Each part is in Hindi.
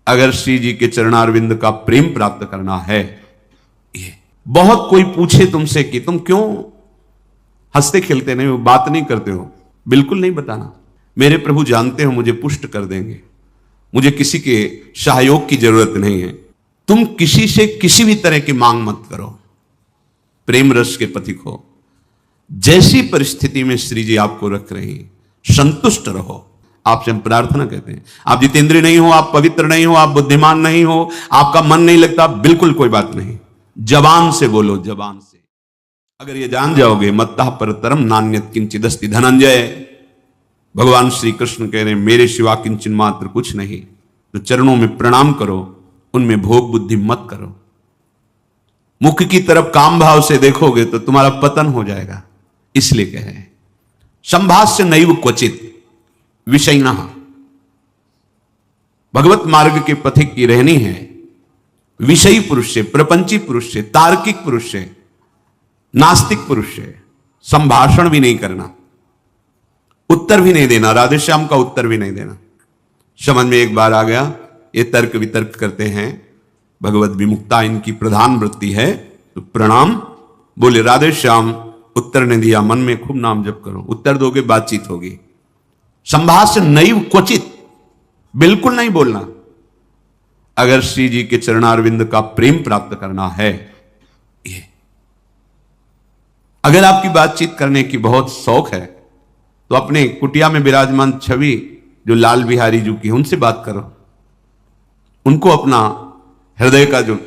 अगर श्री जी के चरणारविंद का प्रेम प्राप्त करना है, ये बहुत कोई पूछे तुमसे कि तुम क्यों हंसते खेलते नहीं हो, बात नहीं करते हो, बिल्कुल नहीं बताना। मेरे प्रभु जानते हो मुझे पुष्ट कर देंगे, मुझे किसी के सहयोग की जरूरत नहीं है। तुम किसी से किसी भी तरह की मांग मत करो, प्रेम रस के पथिक हो। जैसी परिस्थिति में श्री जी आपको रख रही हैं, संतुष्ट रहो। आपसे हम प्रार्थना कहते हैं, आप जितेंद्रिय नहीं हो, आप पवित्र नहीं हो, आप बुद्धिमान नहीं हो, आपका मन नहीं लगता, बिल्कुल कोई बात नहीं, जबान से बोलो, जबान से। अगर ये जान जाओगे, मत्तः परतरम नान्यत् किंचिदस्ति धनंजय, भगवान श्री कृष्ण कह रहे हैं मेरे सिवा किंचन मात्र कुछ नहीं, तो चरणों में प्रणाम करो, उनमें भोग बुद्धि मत करो। मुख की तरफ काम भाव से देखोगे तो तुम्हारा पतन हो जाएगा। इसलिए कह रहे हैं संभाष्य नैव क्वचित विषयिणः, भगवत मार्ग के पथिक की रहनी है विषयी पुरुष से, प्रपंची पुरुष से, तार्किक पुरुष से, नास्तिक पुरुष से संभाषण भी नहीं करना, उत्तर भी नहीं देना, राधे श्याम का उत्तर भी नहीं देना। समझ में एक बार आ गया, ये तर्क वितर्क करते हैं, भगवत विमुक्ता इनकी प्रधान वृत्ति है, तो प्रणाम बोले राधे श्याम, उत्तर ने दिया, मन में खूब नाम जप करो, उत्तर दोगे बातचीत होगी। संभाषण नैव क्वचित, बिल्कुल नहीं बोलना। अगर श्री जी के चरणारविंद का प्रेम प्राप्त करना है, ये अगर आपकी बातचीत करने की बहुत शौक है तो अपने कुटिया में विराजमान छवि जो लाल बिहारी जी की, उनसे बात करो, उनको अपना हृदय का जो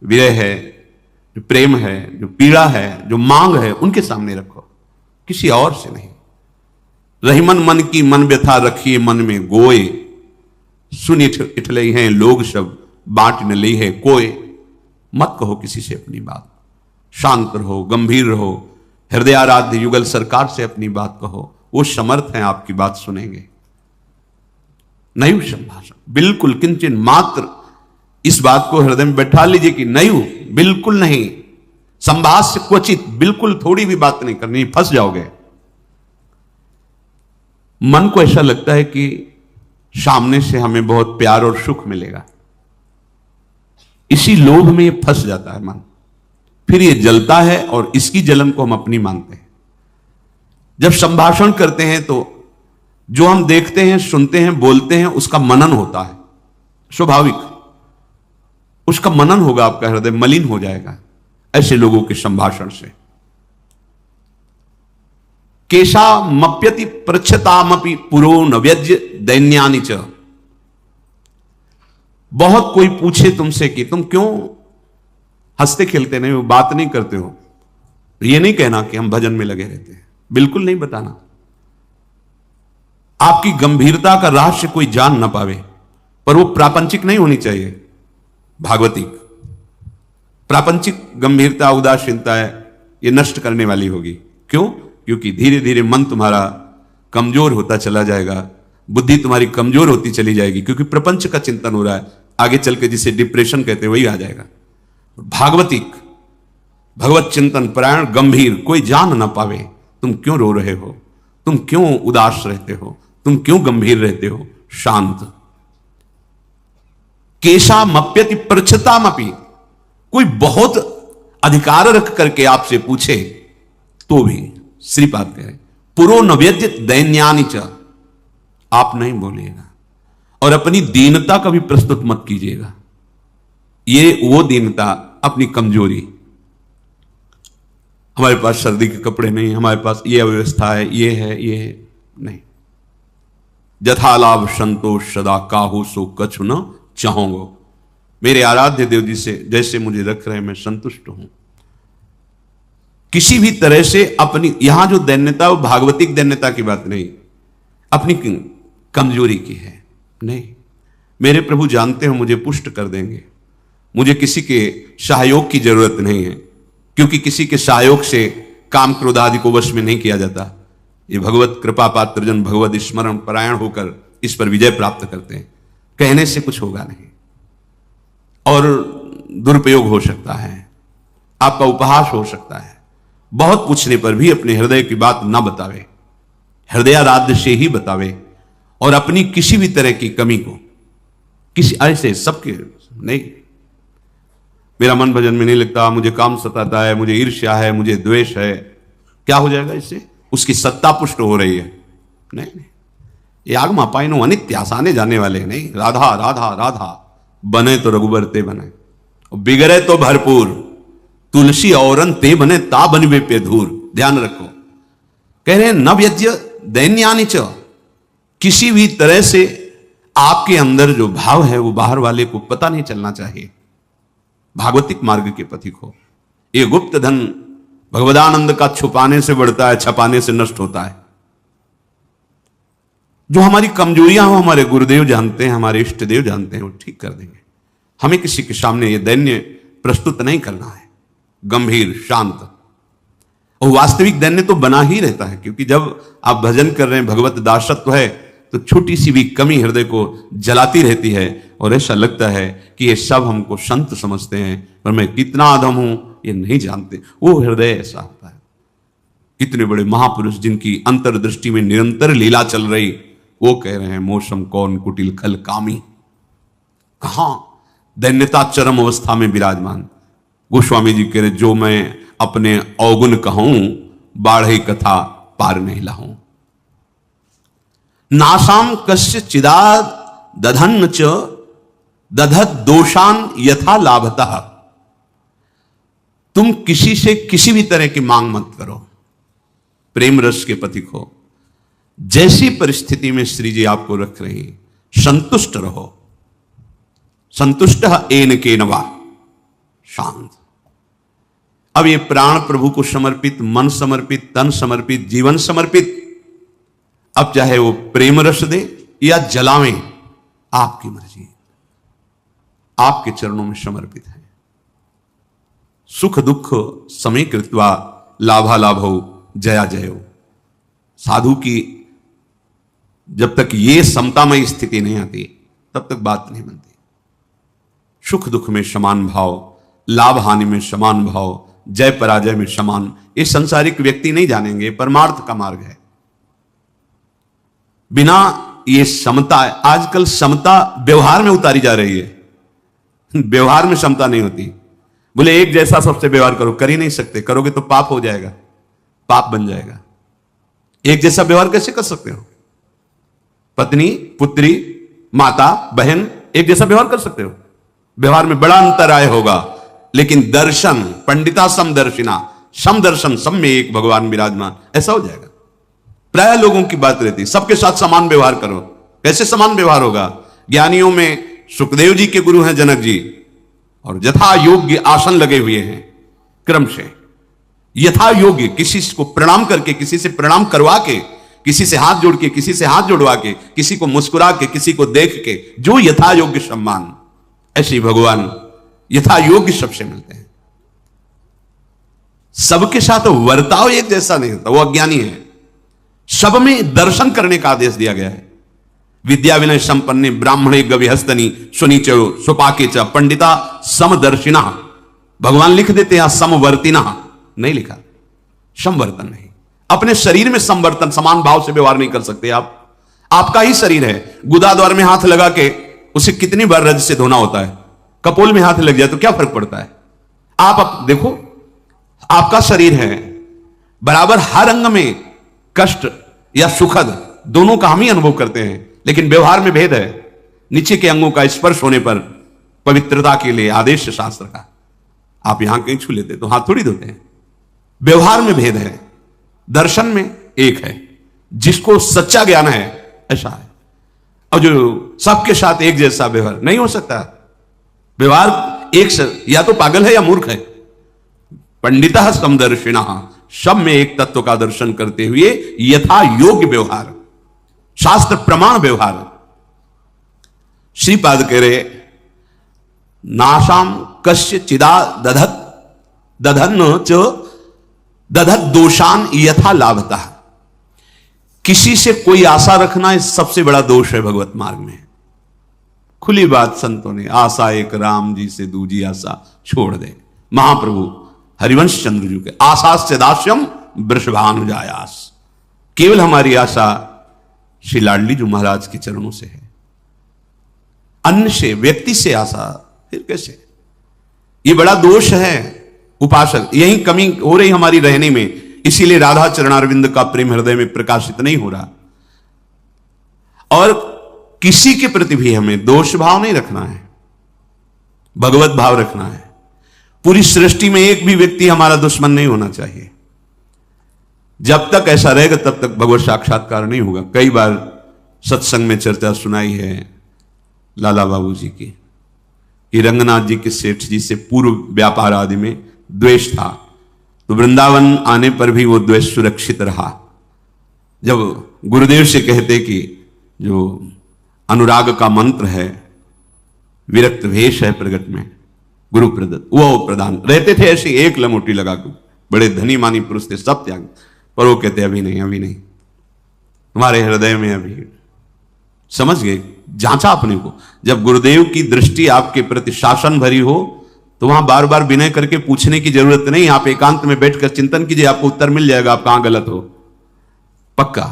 विरह है, जो प्रेम है, जो पीड़ा है, जो मांग है, उनके सामने रखो, किसी और से नहीं। रहीमन मन की मन व्यथा रखिए मन में गोए, सुन इठलई हैं लोग सब बांट न ली है कोय। मत कहो किसी से अपनी बात, शांत रहो, गंभीर रहो, हृदयाराध्य युगल सरकार से अपनी बात कहो, वो समर्थ हैं आपकी बात सुनेंगे। नैव संभाषण, बिल्कुल किंचन मात्र इस बात को हृदय में बैठा लीजिए कि नैव, बिल्कुल नहीं। संभाष्य क्वचित, बिल्कुल थोड़ी भी बात नहीं करनी, फंस जाओगे। मन को ऐसा लगता है कि सामने से हमें बहुत प्यार और सुख मिलेगा, इसी लोभ में ये फंस जाता है मन, फिर ये जलता है और इसकी जलन को हम अपनी मानते हैं। जब संभाषण करते हैं तो जो हम देखते हैं, सुनते हैं, बोलते हैं, उसका मनन होता है, स्वाभाविक उसका मनन होगा, आपका हृदय मलिन हो जाएगा ऐसे लोगों के संभाषण से। केशा मप्यति पृच्छतामपि पुरो न व्यज्य दैन्यानि च, बहुत कोई पूछे तुमसे कि तुम क्यों हंसते खेलते नहीं हो, बात नहीं करते हो, ये नहीं कहना कि हम भजन में लगे रहते हैं, बिल्कुल नहीं बताना। आपकी गंभीरता का रहस्य कोई जान ना पावे, पर वो प्रापंचिक नहीं होनी चाहिए, भागवतिक। प्रापंचिक गंभीरता, उदासीनता है, ये नष्ट करने वाली होगी। क्यों? क्योंकि धीरे धीरे मन तुम्हारा कमजोर होता चला जाएगा, बुद्धि तुम्हारी कमजोर होती चली जाएगी, क्योंकि प्रपंच का चिंतन हो रहा है। आगे चल के जिसे डिप्रेशन कहते हैं वही आ जाएगा। भागवतिक, भगवत चिंतन परायण, गंभीर, कोई जान ना पावे तुम क्यों रो रहे हो, तुम क्यों उदास रहते हो, तुम क्यों गंभीर रहते हो, शांत। केशा मप्यति पृच्छतामपि, कोई बहुत अधिकार रख करके आपसे पूछे तो भी श्रीपाद कह रहे पुरो न व्यज्य दैन्यानि च, आप नहीं बोलिएगा और अपनी दीनता का भी प्रस्तुत मत कीजिएगा। ये वो दीनता, अपनी कमजोरी, हमारे पास सर्दी के कपड़े नहीं, हमारे पास ये अव्यवस्था है, ये है, ये है, नहीं। जथालाभ संतोष सदा काहू सो कछु न चाहूंगो, मेरे आराध्य देव जी से जैसे मुझे रख रहे हैं मैं संतुष्ट हूं। किसी भी तरह से अपनी, यहां जो दैन्यता वो भागवतिक दैन्यता की बात नहीं, अपनी कमजोरी की है। नहीं, मेरे प्रभु जानते हो मुझे पुष्ट कर देंगे, मुझे किसी के सहयोग की जरूरत नहीं है, क्योंकि किसी के सहयोग से काम क्रोध आदि को वश में नहीं किया जाता। ये भगवत कृपा पात्र जन भगवत स्मरण परायण होकर इस पर विजय प्राप्त करते हैं। कहने से कुछ होगा नहीं और दुरुपयोग हो सकता है, आपका उपहास हो सकता है। बहुत पूछने पर भी अपने हृदय की बात ना बतावे, हृदयाराध्य से ही बतावे, और अपनी किसी भी तरह की कमी को, किसी ऐसे सबके नहीं, मेरा मन भजन में नहीं लगता, मुझे काम सताता है, मुझे ईर्ष्या है, मुझे द्वेष है, क्या हो जाएगा इससे? उसकी सत्ता पुष्ट हो रही है। नहीं, ये आगमा पाइनो अनित्य आसाने जाने वाले नहीं। राधा राधा राधा बने तो रघुबर ते बने, बिगड़े तो भरपूर, तुलसी औरन ते बने ता बनवे पे धूर। ध्यान रखो, कह रहे हैं नवयज्ञ दैन्यानि च, किसी भी तरह से आपके अंदर जो भाव है वो बाहर वाले को पता नहीं चलना चाहिए। भागवतिक मार्ग के पथिक हो। ये गुप्त धन भगवदानंद का छुपाने से बढ़ता है, छपाने से नष्ट होता है। जो हमारी कमजोरियां हो हमारे गुरुदेव जानते हैं, हमारे इष्ट देव जानते हैं, वो ठीक कर देंगे। हमें किसी के सामने ये दैन्य प्रस्तुत नहीं करना है, गंभीर शांत। और वास्तविक दैन्य तो बना ही रहता है, क्योंकि जब आप भजन कर रहे हैं, भगवत दासत्व है, तो छोटी सी भी कमी हृदय को जलाती रहती है और ऐसा लगता है कि ये सब हमको संत समझते हैं, पर मैं कितना अधम हूं ये नहीं जानते। वो हृदय ऐसा होता है। कितने बड़े महापुरुष जिनकी अंतर्दृष्टि में निरंतर लीला चल रही, वो कह रहे हैं मौसम कौन कुटिल खल कामी। कहां दैन्यता चरम अवस्था में विराजमान। गोस्वामी जी कह रहे जो मैं अपने अवगुण कहूं, बाढ़े कथा पार नहीं लाऊं। नासाम कस्य चिदा दधन च दधत दोषान यथा लाभतः। तुम किसी से किसी भी तरह की मांग मत करो, प्रेम रस के पथिक हो। जैसी परिस्थिति में श्री जी आपको रख रही हैं, संतुष्ट रहो। संतुष्ट एन के नवा, शांत। अब ये प्राण प्रभु को समर्पित, मन समर्पित, तन समर्पित, जीवन समर्पित, अब चाहे वो प्रेम रस दे या जलावें, आपकी मर्जी, आपके चरणों में समर्पित है। सुख दुख समय कृत्वा लाभा लाभो जया जयो। साधु की जब तक ये समतामय स्थिति नहीं आती तब तक बात नहीं बनती। सुख दुख में समान भाव, लाभ हानि में समान भाव, जय पराजय में समान, ये संसारिक व्यक्ति नहीं जानेंगे। परमार्थ का मार्ग है। बिना ये समता, आजकल समता व्यवहार में उतारी जा रही है। व्यवहार में समता नहीं होती। बोले एक जैसा सबसे व्यवहार करो, कर ही नहीं सकते। करोगे तो पाप हो जाएगा, पाप बन जाएगा। एक जैसा व्यवहार कैसे कर सकते हो? पत्नी, पुत्री, माता, बहन एक जैसा व्यवहार कर सकते हो? व्यवहार में बड़ा अंतराय होगा। लेकिन दर्शन, पंडिता समदर्शिना, समदर्शन, सब में एक भगवान विराजमान, ऐसा हो जाएगा। प्राय लोगों की बात रहती है सबके साथ समान व्यवहार करो। कैसे समान व्यवहार होगा? ज्ञानियों में सुखदेव जी के गुरु हैं जनक जी, और यथा योग्य आसन लगे हुए हैं क्रम से। यथा योग्य, किसी को प्रणाम करके, किसी से प्रणाम करवा के, किसी से हाथ जोड़ के, किसी से हाथ जोड़वा के, किसी को मुस्कुरा के, किसी को देख के, जो यथा योग्य सम्मान, ऐसे ही भगवान यथा योग्य सबसे मिलते हैं। सबके साथ वर्ताव एक जैसा नहीं होता, वो अज्ञानी है। सब में दर्शन करने का आदेश दिया गया है। विद्या विनय संपन्ने ब्राह्मणे गविहस्तनी सुनीचो सुपाके च पंडिता समदर्शिना। भगवान लिख देते हैं समवर्तिना, नहीं लिखा समवर्तन नहीं। अपने शरीर में समवर्तन, समान भाव से व्यवहार नहीं कर सकते आप। आपका ही शरीर है, गुदा द्वार में हाथ लगा के उसे कितनी बार रज से धोना होता है। कपोल में हाथ लग जाए तो क्या फर्क पड़ता है? आप देखो, आपका शरीर है, बराबर हर अंग में कष्ट या सुखद दोनों का हम ही अनुभव करते हैं, लेकिन व्यवहार में भेद है। नीचे के अंगों का स्पर्श होने पर पवित्रता के लिए आदेश शास्त्र का, आप यहां कहीं छू लेते तो हाथ थोड़ी धोते हैं। व्यवहार में भेद है, दर्शन में एक है। जिसको सच्चा ज्ञान है ऐसा है, और जो सबके साथ एक जैसा व्यवहार नहीं हो सकता। व्यवहार एक से, या तो पागल है या मूर्ख है। पंडिता समदर्शिना, सब में एक तत्व का दर्शन करते हुए यथा योग्य व्यवहार, शास्त्र प्रमाण व्यवहार। श्रीपाद कह रहे नाशाम कस्य चिदा दधत दधन च दधत दोषान यथा लाभता। किसी से कोई आशा रखना इस सबसे बड़ा दोष है भगवत मार्ग में। खुली बात संतों ने, आशा एक राम जी से दूजी आशा छोड़ दे। महाप्रभु हरिवंश चंद्र जी के आशास्य दास्यम वृषभानुजायास। केवल हमारी आशा श्री लाडली जी महाराज के चरणों से है। अन्न से, व्यक्ति से आशा, फिर कैसे? ये बड़ा दोष है उपासक, यही कमी हो रही हमारी रहने में, इसीलिए राधा चरणारविंद का प्रेम हृदय में प्रकाशित नहीं हो रहा। और किसी के प्रति भी हमें दोष भाव नहीं रखना है, भगवत भाव रखना है। पूरी सृष्टि में एक भी व्यक्ति हमारा दुश्मन नहीं होना चाहिए। जब तक ऐसा रहेगा तब तक भगवत साक्षात्कार नहीं होगा। कई बार सत्संग में चर्चा सुनाई है लाला बाबू जी की कि रंगनाथ जी के सेठ जी से पूर्व व्यापार आदि में द्वेष था, तो वृंदावन आने पर भी वो द्वेष सुरक्षित रहा। जब गुरुदेव से कहते कि जो अनुराग का मंत्र है, विरक्त भेष है प्रगट में गुरु प्रदत्त, वो प्रदान रहते थे ऐसे एक लंगोटी लगा के। बड़े धनी मानी पुरुष थे, सब त्याग, पर वो कहते अभी नहीं, अभी नहीं, तुम्हारे हृदय में अभी। समझ गए? जांचा अपने को। जब गुरुदेव की दृष्टि आपके प्रति शासन भरी हो तो वहां बार बार विनय करके पूछने की जरूरत नहीं। आप एकांत में बैठकर चिंतन कीजिए, आपको उत्तर मिल जाएगा आप कहां गलत हो, पक्का।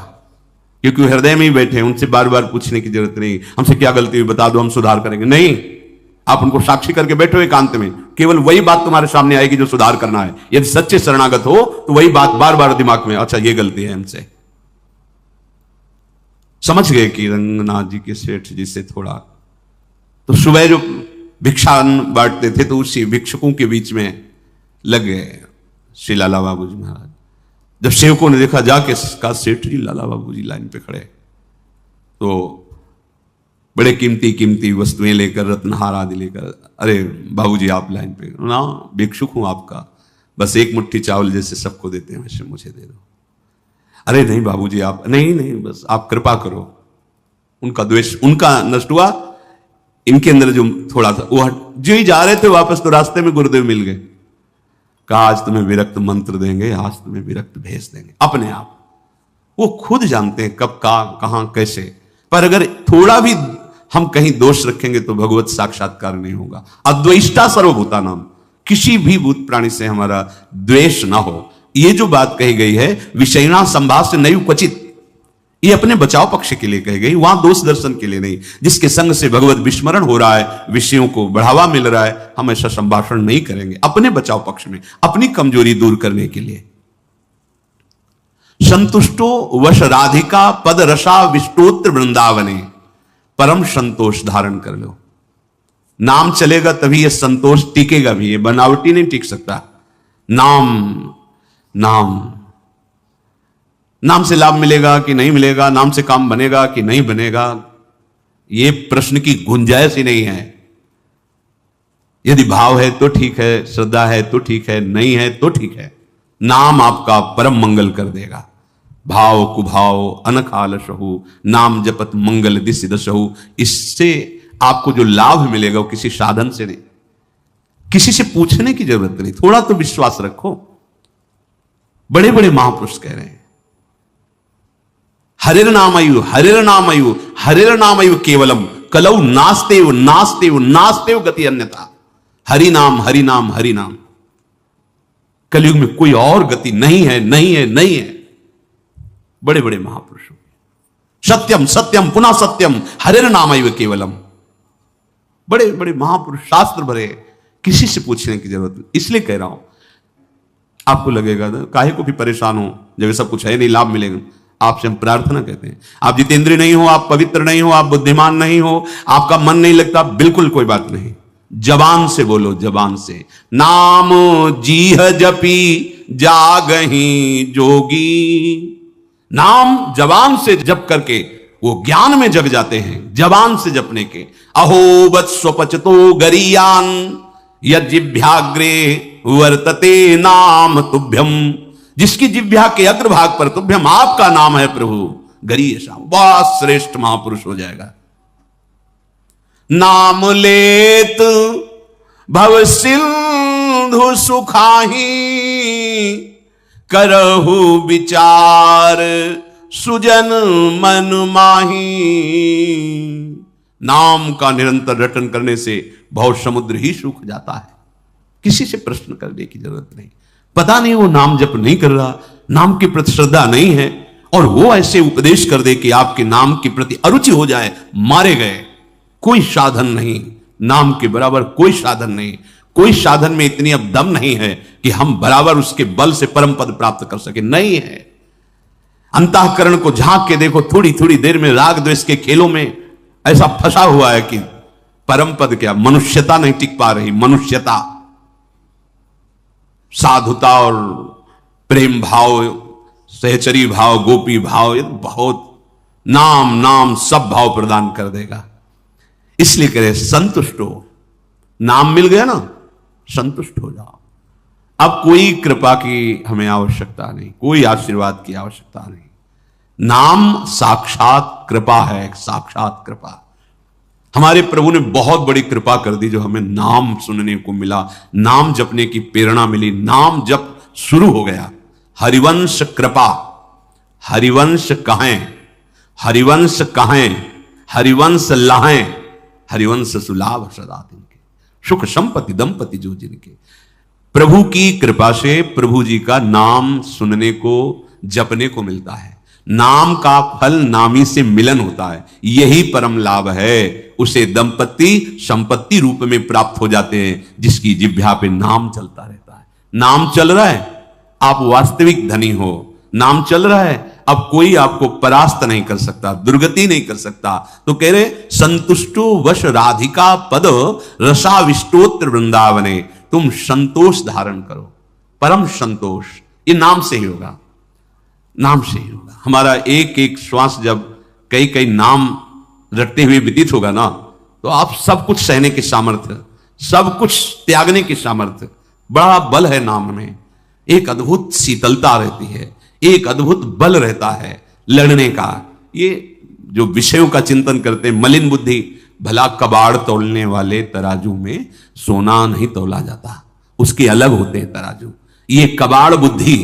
क्योंकि वो हृदय में ही बैठे हैं, उनसे बार बार पूछने की जरूरत नहीं, हमसे क्या गलती हुई बता दो, हम सुधार करेंगे। नहीं, आप उनको साक्षी करके बैठो एकांत में, केवल वही बात तुम्हारे सामने आएगी जो सुधार करना है। यदि सच्चे शरणागत हो तो वही बात बार बार दिमाग में, अच्छा ये गलती है हमसे। समझ गए कि रंगनाथ जी के सेठ जी से थोड़ा, तो सुबह जो भिक्षा बांटते थे तो उसी भिक्षुकों के बीच में लग गए श्री लाला बाबू जी महाराज। जब सेवकों ने देखा जाके का सेठ जी लाला बाबू जी लाइन पे खड़े, तो बड़े कीमती कीमती वस्तुएं लेकर, रत्नहार आदि लेकर, अरे बाबूजी आप लाइन पे ना, भिक्षुक हूं आपका, बस एक मुट्ठी चावल जैसे सबको देते हैं वैसे मुझे दे दो। अरे नहीं बाबूजी आप, नहीं नहीं बस आप कृपा करो। उनका द्वेष उनका नष्ट हुआ, इनके अंदर जो थोड़ा सा वो जो ही जा रहे थे वापस, तो रास्ते में गुरुदेव मिल गए। कहा आज तुम्हें विरक्त मंत्र देंगे, आज तुम्हें विरक्त भेज देंगे। अपने आप वो खुद जानते हैं कब कहां कैसे, पर अगर थोड़ा भी हम कहीं दोष रखेंगे तो भगवत साक्षात्कार नहीं होगा। अद्वेष्टा सर्वभूता नाम, किसी भी भूत प्राणी से हमारा द्वेष ना हो। ये जो बात कही गई है विषयणा संभाष्य नैव क्वचित, ये अपने बचाव पक्ष के लिए कही गई, वहां दोष दर्शन के लिए नहीं। जिसके संग से भगवत विस्मरण हो रहा है, विषयों को बढ़ावा मिल रहा है, हम ऐसा संभाषण नहीं करेंगे अपने बचाव पक्ष में, अपनी कमजोरी दूर करने के लिए। संतुष्टो वश राधिका पद रसा विष्टोत्र वृंदावने, परम संतोष धारण कर लो। नाम चलेगा तभी यह संतोष टिकेगा भी, ये बनावटी नहीं टिक सकता। नाम नाम नाम से लाभ मिलेगा कि नहीं मिलेगा, नाम से काम बनेगा कि नहीं बनेगा, यह प्रश्न की गुंजाइश ही नहीं है। यदि भाव है तो ठीक है, श्रद्धा है तो ठीक है, नहीं है तो ठीक है। नाम आपका परम मंगल कर देगा। भाव कुभाव अनखाल सहु, नाम जपत मंगल दिस दसहु। इससे आपको जो लाभ मिलेगा वो किसी साधन से नहीं, किसी से पूछने की जरूरत नहीं। थोड़ा तो विश्वास रखो। बड़े बड़े महापुरुष कह रहे हैं हरिर नामयु हरिर नामयु हरिर नामयु केवलम कलौ नास्तेव नास्तेव नास्तेव गति अन्यथा। हरि नाम हरि नाम हरि नाम, कलयुग में कोई और गति नहीं है, नहीं है, नहीं है। बड़े बड़े महापुरुषों, सत्यम सत्यम पुनः सत्यम हरिर नामयु केवलम, बड़े बड़े महापुरुष शास्त्र भरे, किसी से पूछने की जरूरत नहीं। इसलिए कह रहा हूं, आपको लगेगा काहे को भी परेशान हो जब सब कुछ है नहीं, लाभ मिलेगा। आपसे हम प्रार्थना कहते हैं, आप जितेंद्रिय नहीं हो, आप पवित्र नहीं हो, आप बुद्धिमान नहीं हो, आपका मन नहीं लगता, बिल्कुल कोई बात नहीं। जबान से बोलो, जबान से। नाम जीह जपी जागही जोगी, नाम जबान से जप करके वो ज्ञान में जग जाते हैं, जबान से जपने के। अहो वत्स्वपचतो गरीयान यज्जिभ्याग्रे वर्तते नाम तुभ्यम, जिसकी जिह्वा के अग्रभाग पर तुभ्यम आपका नाम है प्रभु, गरीयशाम, बहुत श्रेष्ठ महापुरुष हो जाएगा। नाम लेत भव सिंधु सुखाही, करहु विचार सुजन मन माही। नाम का निरंतर रटन करने से भव समुद्र ही सूख जाता है, किसी से प्रश्न करने की जरूरत नहीं। पता नहीं वो नाम जप नहीं कर रहा, नाम के प्रति श्रद्धा नहीं है, और वो ऐसे उपदेश कर दे कि आपके नाम के प्रति अरुचि हो जाए, मारे गए। कोई साधन नहीं, नाम के बराबर कोई साधन नहीं। कोई साधन में इतनी अब दम नहीं है कि हम बराबर उसके बल से परम पद प्राप्त कर सके, नहीं है। अंतःकरण को झांक के देखो, थोड़ी थोड़ी देर में राग द्वेष के खेलों में ऐसा फंसा हुआ है कि परम पद क्या, मनुष्यता नहीं टिक पा रही। मनुष्यता, साधुता और प्रेम भाव, सहचरी भाव, गोपी भाव, ये बहुत नाम नाम सब भाव प्रदान कर देगा। इसलिए कह रहे संतुष्ट हो, नाम मिल गया ना, संतुष्ट हो जाओ। अब कोई कृपा की हमें आवश्यकता नहीं, कोई आशीर्वाद की आवश्यकता नहीं। नाम साक्षात कृपा है, साक्षात कृपा। हमारे प्रभु ने बहुत बड़ी कृपा कर दी जो हमें नाम सुनने को मिला, नाम जपने की प्रेरणा मिली, नाम जप शुरू हो गया। हरिवंश कृपा, हरिवंश कहें, हरिवंश कहें, हरिवंश लाहें, हरिवंश सुलाभ सदा तिनके, सुख संपत्ति दंपति जो जिनके। प्रभु की कृपा से प्रभु जी का नाम सुनने को, जपने को मिलता है। नाम का फल नामी से मिलन होता है, यही परम लाभ है। उसे दंपति संपत्ति रूप में प्राप्त हो जाते हैं जिसकी जिह्वा पे नाम चलता रहता है। नाम चल रहा है, आप वास्तविक धनी हो। नाम चल रहा है, अब कोई आपको परास्त नहीं कर सकता, दुर्गति नहीं कर सकता। तो कह रहे संतुष्टो वश राधिका पद रसाविष्टोत्र वृंदावने, तुम संतोष धारण करो, परम संतोष। ये नाम से ही होगा, नाम से ही होगा। हमारा एक एक श्वास जब कई कई नाम रटते हुए व्यतीत होगा ना, तो आप सब कुछ सहने के सामर्थ्य, सब कुछ त्यागने की सामर्थ्य, बड़ा बल है नाम में। एक अद्भुत शीतलता रहती है, एक अद्भुत बल रहता है लड़ने का। ये जो विषयों का चिंतन करते हैं, मलिन बुद्धि, भला कबाड़ तोलने वाले तराजू में सोना नहीं तोला जाता, उसके अलग होते हैं तराजू। ये कबाड़ बुद्धि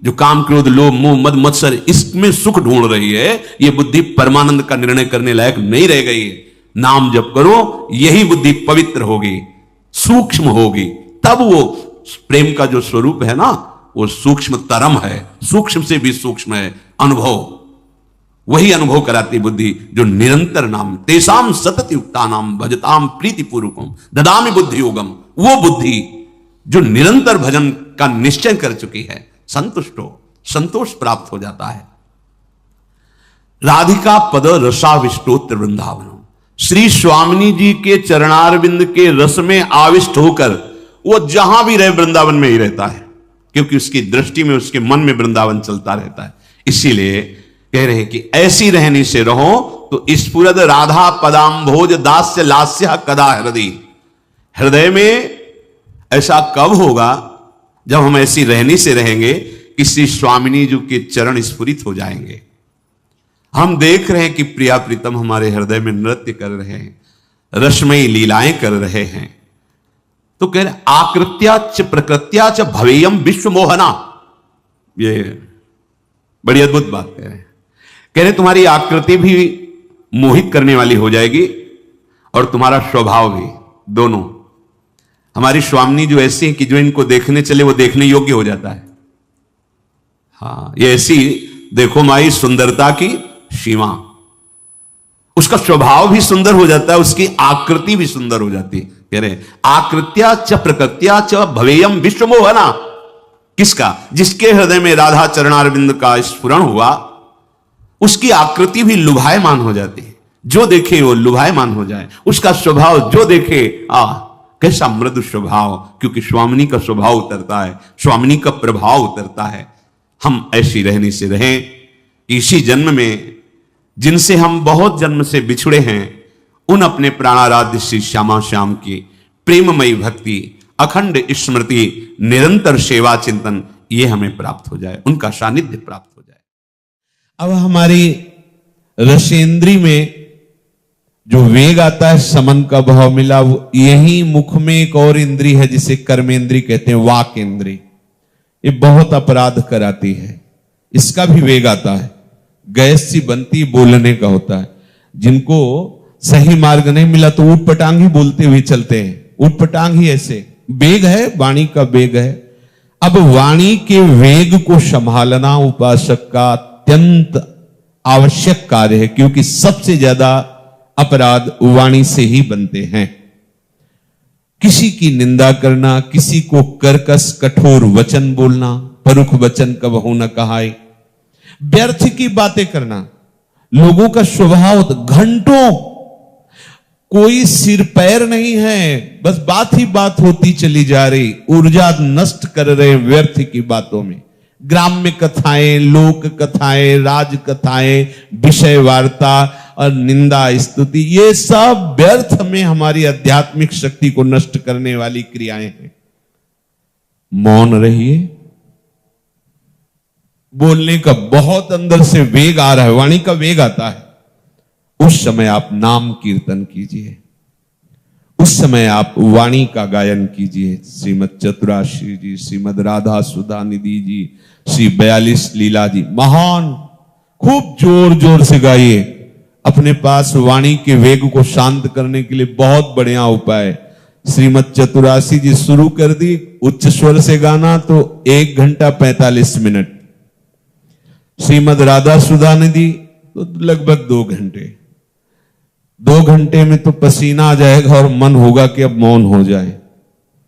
जो काम क्रोध लोभ मोह मद मत्सर इसमें सुख ढूंढ रही है, ये बुद्धि परमानंद का निर्णय करने लायक नहीं रह गई है। नाम जप करो, यही बुद्धि पवित्र होगी, सूक्ष्म होगी, तब वो प्रेम का जो स्वरूप है ना, वो सूक्ष्म तरम है, सूक्ष्म से भी सूक्ष्म है अनुभव। वही अनुभव कराती बुद्धि जो निरंतर नाम, तेसाम सतत युक्ता नाम भजताम प्रीति पूर्वकम ददामि बुद्धि योगम, वो बुद्धि जो निरंतर भजन का निश्चय कर चुकी है, संतुष्ट हो, संतोष प्राप्त हो जाता है। राधिका पद रसाविष्टोत्र वृंदावन, श्री स्वामिनी जी के चरणारविंद के रस में आविष्ट होकर वो जहां भी रहे वृंदावन में ही रहता है, क्योंकि उसकी दृष्टि में, उसके मन में वृंदावन चलता रहता है। इसीलिए कह रहे हैं कि ऐसी रहनी से रहो तो स्फुरद राधा पदाम्भोज दास्य लास्य कदा हृदय। हृदय में ऐसा कब होगा जब हम ऐसी रहनी से रहेंगे कि श्री स्वामिनी जी के चरण स्फुरित हो जाएंगे। हम देख रहे हैं कि प्रिया प्रीतम हमारे हृदय में नृत्य कर रहे हैं, रसमयी लीलाएं कर रहे हैं। तो कह रहे आकृत्या च प्रकृत्या च भवेयम विश्व मोहना, ये बड़ी अद्भुत बात कह रहे हैं। कह रहे तुम्हारी आकृति भी मोहित करने वाली हो जाएगी और तुम्हारा स्वभाव भी, दोनों। हमारी स्वामिनी जो ऐसी है कि जो इनको देखने चले वो देखने योग्य हो जाता है। हाँ, ये ऐसी देखो माई सुंदरता की सीमा, उसका स्वभाव भी सुंदर हो जाता है, उसकी आकृति भी सुंदर हो जाती है। कह रहे आकृत्या च प्रकृत्या च भवेयम विश्व मोहना, किसका? जिसके हृदय में राधा चरणारविंद का स्फुरण हुआ, उसकी आकृति भी लुभायमान हो जाती है। जो देखे वो लुभायमान हो जाए, उसका स्वभाव जो देखे कैसा मृदु स्वभाव, क्योंकि स्वामिनी का स्वभाव उतरता है, स्वामिनी का प्रभाव उतरता है। हम ऐसी रहने से रहें, इसी जन्म में जिनसे हम बहुत जन्म से बिछड़े हैं, उन अपने प्राणाराध्य श्री श्यामा श्याम की प्रेममयी भक्ति, अखंड स्मृति, निरंतर सेवा चिंतन, ये हमें प्राप्त हो जाए, उनका सानिध्य प्राप्त हो जाए। अब हमारी रसेंद्री में जो वेग आता है, समन का भाव मिला, यही मुख में एक और इंद्री है जिसे कर्मेंद्री कहते हैं, वाक इंद्री। ये बहुत अपराध कराती है, इसका भी वेग आता है, गैस सी बनती बोलने का होता है। जिनको सही मार्ग नहीं मिला तो ऊट पटांग ही बोलते हुए चलते हैं, ऊट पटांग ही ऐसे। वेग है, वाणी का वेग है। अब वाणी के वेग को संभालना उपासक का अत्यंत आवश्यक कार्य है, क्योंकि सबसे ज्यादा अपराध वाणी से ही बनते हैं। किसी की निंदा करना, किसी को कर्कश कठोर वचन बोलना, परुख वचन कबहु न कहाए, व्यर्थ की बातें करना। लोगों का स्वभाव घंटों कोई सिर पैर नहीं है, बस बात ही बात होती चली जा रही, ऊर्जा नष्ट कर रहे व्यर्थ की बातों में। ग्राम्य कथाएं, लोक कथाएं, राज कथाएं, विषय वार्ता और निंदा स्तुति, ये सब व्यर्थ में हमारी आध्यात्मिक शक्ति को नष्ट करने वाली क्रियाएं हैं। मौन रहिए। बोलने का बहुत अंदर से वेग आ रहा है, वाणी का वेग आता है, उस समय आप नाम कीर्तन कीजिए, उस समय आप वाणी का गायन कीजिए। श्रीमद चतुराशी जी, श्रीमद राधा सुधा निधि जी, श्री 42 लीला जी, महान, खूब जोर जोर से गाइए। अपने पास वाणी के वेग को शांत करने के लिए बहुत बढ़िया उपाय। श्रीमद चतुराशी जी शुरू कर दी उच्च स्वर से गाना तो 1 घंटा 45 मिनट, श्रीमद राधा सुधा निधि तो लगभग 2 घंटे। 2 घंटे में तो पसीना आ जाएगा और मन होगा कि अब मौन हो जाए,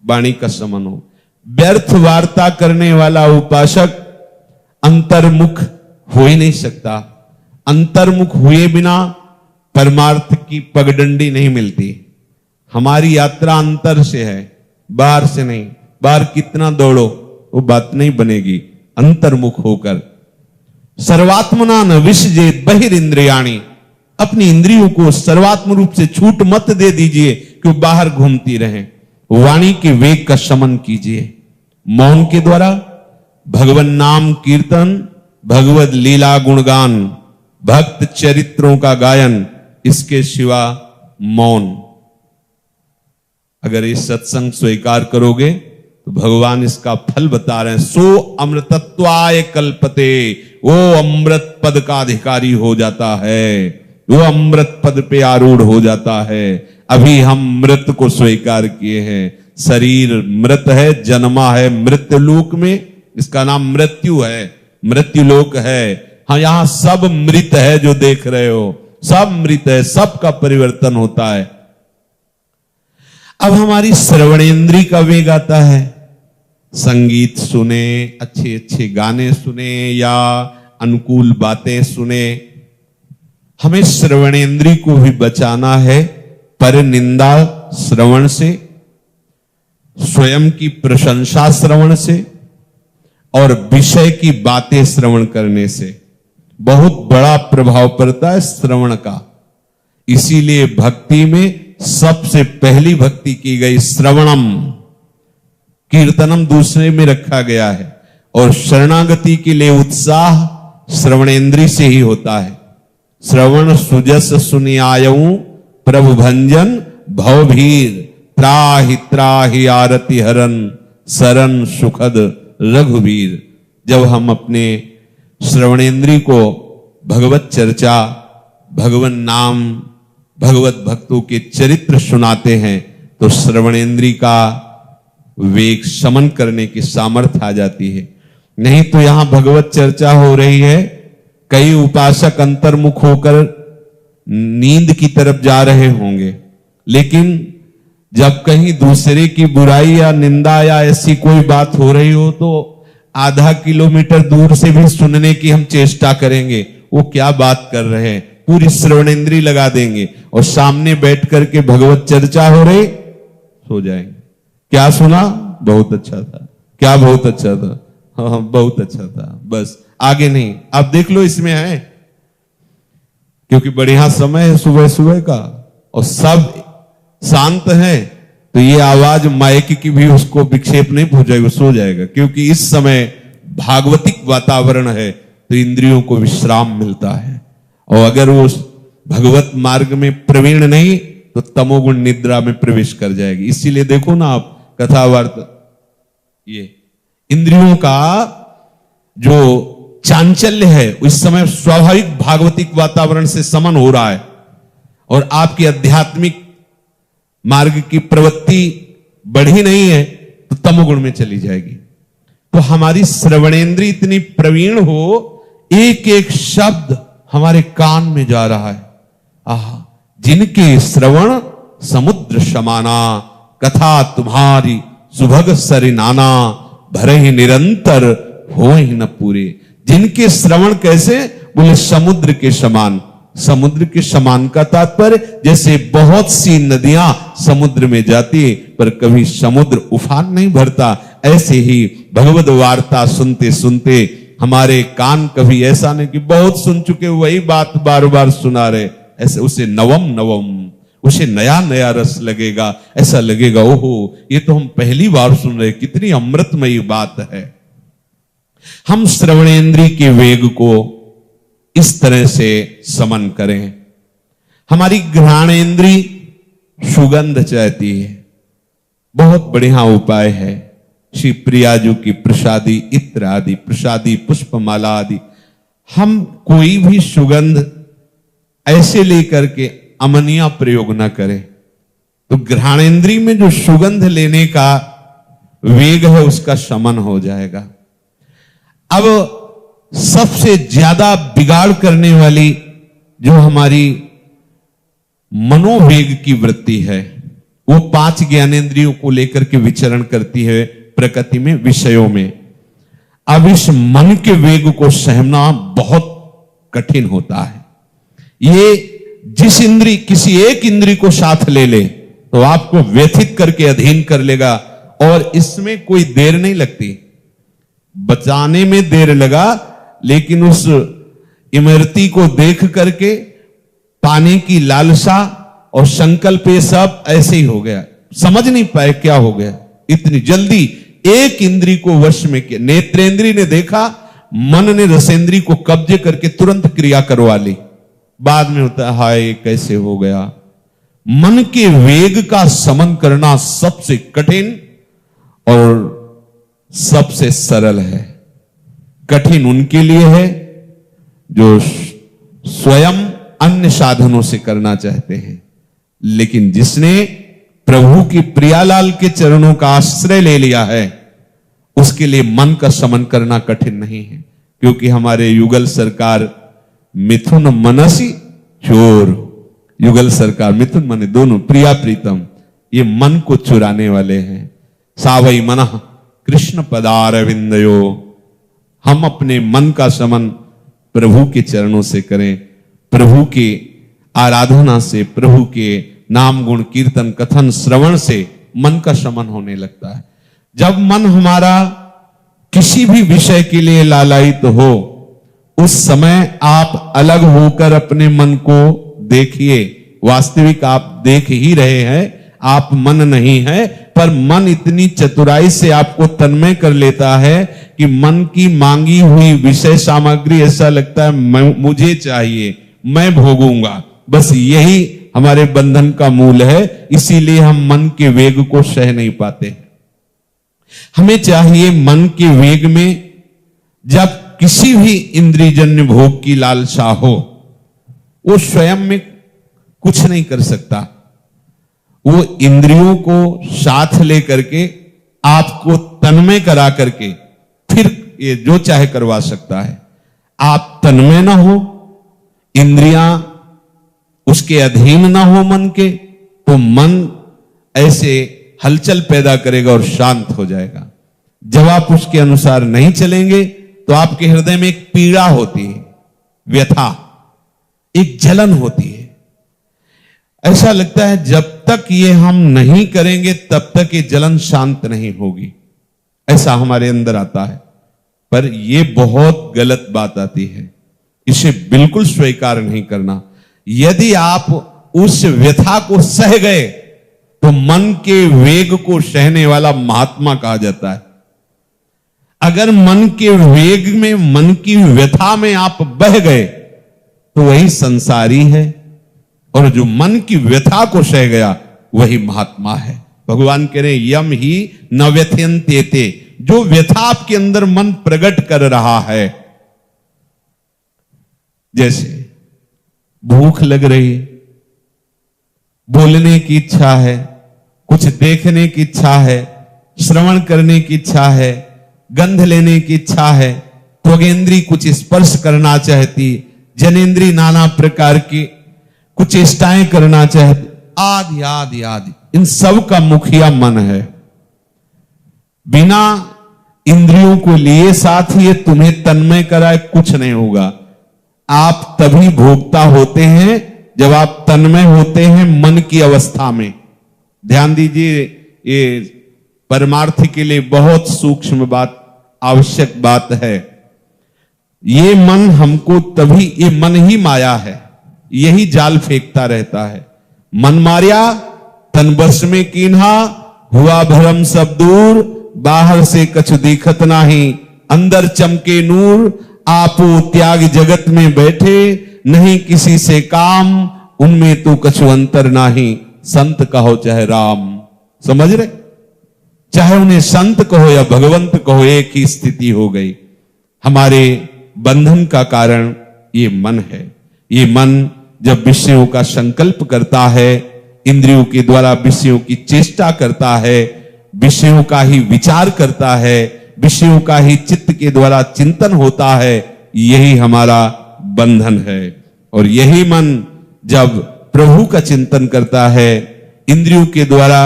वाणी का समन हो। व्यर्थ वार्ता करने वाला उपासक अंतर्मुख हो ही नहीं सकता। अंतर्मुख हुए बिना परमार्थ की पगडंडी नहीं मिलती। हमारी यात्रा अंतर से है, बाहर से नहीं। बाहर कितना दौड़ो वो बात नहीं बनेगी। अंतर्मुख होकर सर्वात्मना न विसजेत बहिरिंद्रियाणि, अपनी इंद्रियों को सर्वात्म रूप से छूट मत दे दीजिए कि वो बाहर घूमती रहें। वाणी के वेग का शमन कीजिए। मौन के द्वारा भगवन नाम कीर्तन, भगवत लीला गुणगान, भक्त चरित्रों का गायन, इसके सिवा मौन। अगर ये सत्संग स्वीकार करोगे तो भगवान इसका फल बता रहे हैं। सो अमृतत्वाय कल्पते, वो अमृत पद का अधिकारी हो जाता है, वो अमृत पद पे आरूढ़ हो जाता है। अभी हम मृत को स्वीकार किए हैं। शरीर मृत है, जन्मा है मृत्यु लोक में, इसका नाम मृत्यु है, मृत्यु लोक है। हाँ, यहां सब मृत है, जो देख रहे हो सब मृत है, सबका परिवर्तन होता है। अब हमारी श्रवणेंद्री का वेग आता है। संगीत सुने, अच्छे अच्छे गाने सुने या अनुकूल बातें सुने। हमें श्रवणेंद्री को भी बचाना है पर निंदा श्रवण से, स्वयं की प्रशंसा श्रवण से और विषय की बातें श्रवण करने से। बहुत बड़ा प्रभाव पड़ता है श्रवण का। इसीलिए भक्ति में सबसे पहली भक्ति की गई श्रवणम, कीर्तनम दूसरे में रखा गया है। और शरणागति के लिए उत्साह श्रवणेंद्री से ही होता है। श्रवण सुजस सुनियायऊ प्रभु भंजन भवभीर, त्राहि त्राहि आरति हरन सरन सुखद रघुवीर। जब हम अपने श्रवणेंद्री को भगवत चर्चा, भगवन नाम, भगवत भक्तों के चरित्र सुनाते हैं तो श्रवणेंद्री का वेग शमन करने की सामर्थ्य आ जाती है। नहीं तो यहां भगवत चर्चा हो रही है, कई उपासक अंतर्मुख होकर नींद की तरफ जा रहे होंगे, लेकिन जब कहीं दूसरे की बुराई या निंदा या ऐसी कोई बात हो रही हो तो आधा किलोमीटर दूर से भी सुनने की हम चेष्टा करेंगे। वो क्या बात कर रहे हैं, पूरी श्रवणेंद्री लगा देंगे और सामने बैठ करके भगवत चर्चा हो रही, सो जाएंगे। क्या सुना? बहुत अच्छा था। क्या बहुत अच्छा था? हाँ, बहुत अच्छा था, बस आगे नहीं। आप देख लो इसमें है, क्योंकि बढ़िया समय है सुबह सुबह का और सब शांत है, तो ये आवाज माइक की भी उसको विक्षेप नहीं पहुंचाएगी, सो जाएगा। क्योंकि इस समय भागवतिक वातावरण है तो इंद्रियों को विश्राम मिलता है। और अगर वो भगवत मार्ग में प्रवीण नहीं तो तमोगुण निद्रा में प्रवेश कर जाएगी। इसीलिए देखो ना आप कथावार्ता, ये इंद्रियों का जो चांचल्य है इस समय स्वाभाविक भागवतिक वातावरण से समन हो रहा है और आपकी आध्यात्मिक मार्ग की प्रवृत्ति बढ़ी नहीं है तो तमोगुण में चली जाएगी। तो हमारी श्रवणेंद्री इतनी प्रवीण हो, एक एक शब्द हमारे कान में जा रहा है। आहा, जिनके श्रवण समुद्र समाना, कथा तुम्हारी सुभग सरिनाना, भरे ही निरंतर हो ही न पूरे। जिनके श्रवण कैसे? बोले समुद्र के समान। समुद्र के समान का तात्पर्य जैसे बहुत सी नदियां समुद्र में जाती पर कभी समुद्र उफान नहीं भरता, ऐसे ही भगवद वार्ता सुनते सुनते हमारे कान कभी ऐसा नहीं कि बहुत सुन चुके वही बात बार बार सुना रहे, ऐसे उसे नवम नवम, उसे नया नया रस लगेगा। ऐसा लगेगा ओहो ये तो हम पहली बार सुन रहे, कितनी अमृतमयी बात है। हम श्रवणेंद्री के वेग को इस तरह से समन करें। हमारी घ्राणेंद्री सुगंध चाहती है, बहुत बढ़िया उपाय है। श्री प्रियाजू की प्रसादी इत्र आदि, प्रसादी पुष्पमाला आदि, हम कोई भी सुगंध ऐसे लेकर के अमनिया प्रयोग न करें। तो घ्राणेंद्री में जो सुगंध लेने का वेग है उसका शमन हो जाएगा। अब सबसे ज्यादा बिगाड़ करने वाली जो हमारी मनोवेग की वृत्ति है वो 5 ज्ञानेंद्रियों को लेकर के विचरण करती है प्रकृति में, विषयों में। अब इस मन के वेग को सहना बहुत कठिन होता है। ये जिस इंद्री किसी एक इंद्री को साथ ले ले तो आपको व्यथित करके अधीन कर लेगा, और इसमें कोई देर नहीं लगती। बचाने में देर लगा, लेकिन उस इमरती को देख करके पाने की लालसा और संकल्प ये सब ऐसे ही हो गया, समझ नहीं पाए क्या हो गया। इतनी जल्दी एक इंद्री को वश में किया। नेत्रेंद्री ने देखा, मन ने रसेंद्री को कब्जे करके तुरंत क्रिया करवा ली। बाद में होता है हाय कैसे हो गया। मन के वेग का समन करना सबसे कठिन और सबसे सरल है। कठिन उनके लिए है जो स्वयं अन्य साधनों से करना चाहते हैं, लेकिन जिसने प्रभु की प्रियालाल के चरणों का आश्रय ले लिया है उसके लिए मन का समन करना कठिन नहीं है। क्योंकि हमारे युगल सरकार मिथुन मनसी चोर, युगल सरकार मिथुन मने दोनों प्रिया प्रीतम, ये मन को चुराने वाले हैं। सावई मन कृष्ण पदारविंदयो, हम अपने मन का समन प्रभु के चरणों से करें, प्रभु की आराधना से, प्रभु के नाम गुण कीर्तन कथन श्रवण से मन का समन होने लगता है। जब मन हमारा किसी भी विषय के लिए लालायित हो उस समय आप अलग होकर अपने मन को देखिए। वास्तविक आप देख ही रहे हैं, आप मन नहीं है, पर मन इतनी चतुराई से आपको तन्मय कर लेता है कि मन की मांगी हुई विषय सामग्री ऐसा लगता है मुझे चाहिए, मैं भोगूंगा। बस यही हमारे बंधन का मूल है, इसीलिए हम मन के वेग को सह नहीं पाते। हमें चाहिए मन के वेग में जब किसी भी इंद्रियजन्य भोग की लालसा हो, वो स्वयं में कुछ नहीं कर सकता, वो इंद्रियों को साथ लेकर के आपको तन्मय करा करके फिर ये जो चाहे करवा सकता है। आप तन्मय ना हो, इंद्रियां उसके अधीन ना हो मन के, तो मन ऐसे हलचल पैदा करेगा और शांत हो जाएगा। जब आप उसके अनुसार नहीं चलेंगे तो आपके हृदय में एक पीड़ा होती है, व्यथा, एक जलन होती है। ऐसा लगता है जब तक ये हम नहीं करेंगे तब तक ये जलन शांत नहीं होगी, ऐसा हमारे अंदर आता है। पर ये बहुत गलत बात आती है, इसे बिल्कुल स्वीकार नहीं करना। यदि आप उस व्यथा को सह गए तो मन के वेग को सहने वाला महात्मा कहा जाता है। अगर मन के वेग में, मन की व्यथा में आप बह गए तो वही संसारी है, और जो मन की व्यथा को सह गया वही महात्मा है। भगवान कह रहे यम ही न व्यथयन्त्येते, जो व्यथा आपके अंदर मन प्रकट कर रहा है, जैसे भूख लग रही है, बोलने की इच्छा है, कुछ देखने की इच्छा है, श्रवण करने की इच्छा है, गंध लेने की इच्छा है, त्वगेंद्री कुछ स्पर्श करना चाहती, जनेन्द्री नाना प्रकार की कुछ चेष्टाएं करना चाहते, आदि आदि आदि, इन सब का मुखिया मन है। बिना इंद्रियों को लिए साथ ही तुम्हें तन्मय कराए कुछ नहीं होगा। आप तभी भोक्ता होते हैं जब आप तन्मय होते हैं मन की अवस्था में। ध्यान दीजिए, ये परमार्थ के लिए बहुत सूक्ष्म बात, आवश्यक बात है। ये मन हमको तभी, ये मन ही माया है, यही जाल फेंकता रहता है। मन मारिया तन बस में कीन्हा, हुआ भरम सब दूर, बाहर से कछु दिखत नाही, अंदर चमके नूर, आपो त्याग जगत में बैठे, नहीं किसी से काम, उनमें तो कछु अंतर नाही, संत कहो चाहे राम। समझ रहे, चाहे उन्हें संत कहो या भगवंत कहो, एक ही स्थिति हो गई। हमारे बंधन का कारण ये मन है। ये मन जब विषयों का संकल्प करता है, इंद्रियों के द्वारा विषयों की चेष्टा करता है, विषयों का ही विचार करता है, विषयों का ही चित्त के द्वारा चिंतन होता है, यही हमारा बंधन है। और यही मन जब प्रभु का चिंतन करता है, इंद्रियों के द्वारा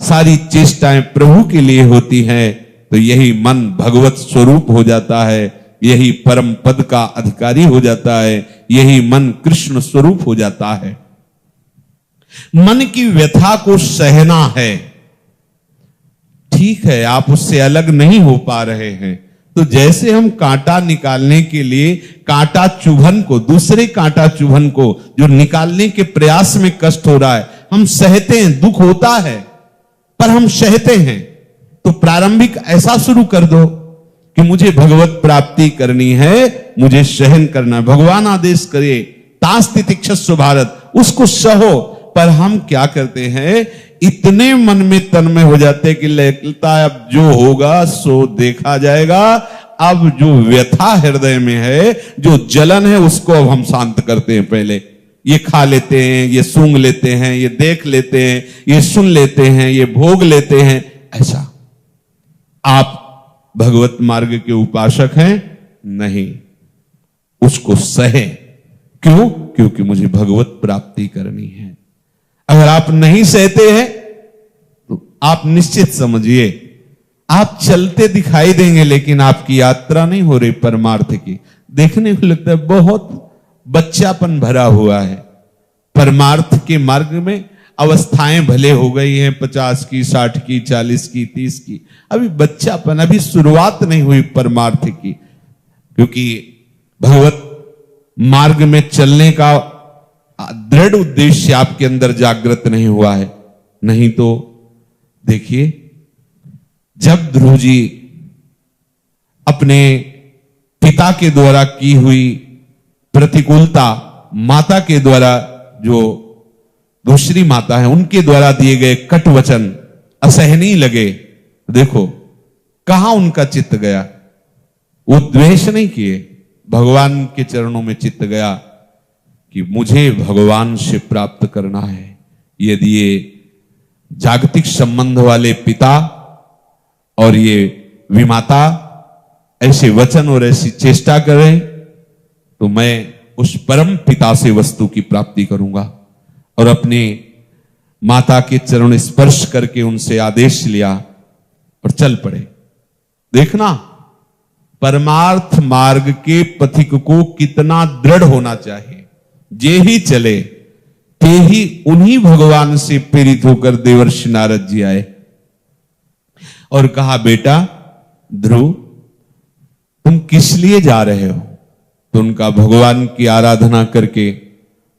सारी चेष्टाएं प्रभु के लिए होती हैं, तो यही मन भगवत स्वरूप हो जाता है, यही परम पद का अधिकारी हो जाता है, यही मन कृष्ण स्वरूप हो जाता है। मन की व्यथा को सहना है। ठीक है, आप उससे अलग नहीं हो पा रहे हैं, तो जैसे हम कांटा निकालने के लिए कांटा चुभन को, दूसरे कांटा चुभन को जो निकालने के प्रयास में कष्ट हो रहा है, हम सहते हैं, दुख होता है पर हम सहते हैं। तो प्रारंभिक ऐसा शुरू कर दो कि मुझे भगवत प्राप्ति करनी है, मुझे सहन करना है। भगवान आदेश करे तास्ति तितिक्षस्व भारत, उसको सहो। पर हम क्या करते हैं, इतने मन में तन्मय हो जाते हैं कि लगता है अब जो होगा सो देखा जाएगा। अब जो व्यथा हृदय में है, जो जलन है, उसको अब हम शांत करते हैं। पहले ये खा लेते हैं, ये सूंघ लेते हैं, ये देख लेते हैं, ये सुन लेते हैं, ये भोग लेते हैं। ऐसा आप भगवत मार्ग के उपासक हैं? नहीं, उसको सहे। क्यों? क्योंकि मुझे भगवत प्राप्ति करनी है। अगर आप नहीं सहते हैं तो आप निश्चित समझिए आप चलते दिखाई देंगे, लेकिन आपकी यात्रा नहीं हो रही परमार्थ की। देखने को लगता है बहुत बच्चापन भरा हुआ है। परमार्थ के मार्ग में अवस्थाएं भले हो गई हैं, 50 की, 60 की, 40 की, 30 की, अभी बच्चापन, अभी शुरुआत नहीं हुई परमार्थ की। क्योंकि भगवत मार्ग में चलने का दृढ़ उद्देश्य आपके अंदर जागृत नहीं हुआ है। नहीं तो देखिए, जब ध्रुव जी अपने पिता के द्वारा की हुई प्रतिकूलता, माता के द्वारा, जो दूसरी माता है उनके द्वारा दिए गए कट वचन असहनीय लगे, देखो कहां उनका चित्त गया। वो द्वेष नहीं किए, भगवान के चरणों में चित्त गया कि मुझे भगवान से प्राप्त करना है। यदि ये जागतिक संबंध वाले पिता और ये विमाता ऐसे वचन और ऐसी चेष्टा करें, तो मैं उस परम पिता से वस्तु की प्राप्ति करूंगा। और अपने माता के चरण स्पर्श करके उनसे आदेश लिया और चल पड़े। देखना परमार्थ मार्ग के पथिक को कितना दृढ़ होना चाहिए। जे ही चले ते ही उन्हीं भगवान से प्रेरित होकर देवर्षि नारद जी आए और कहा, बेटा ध्रुव तुम किस लिए जा रहे हो? तो उनका, भगवान की आराधना करके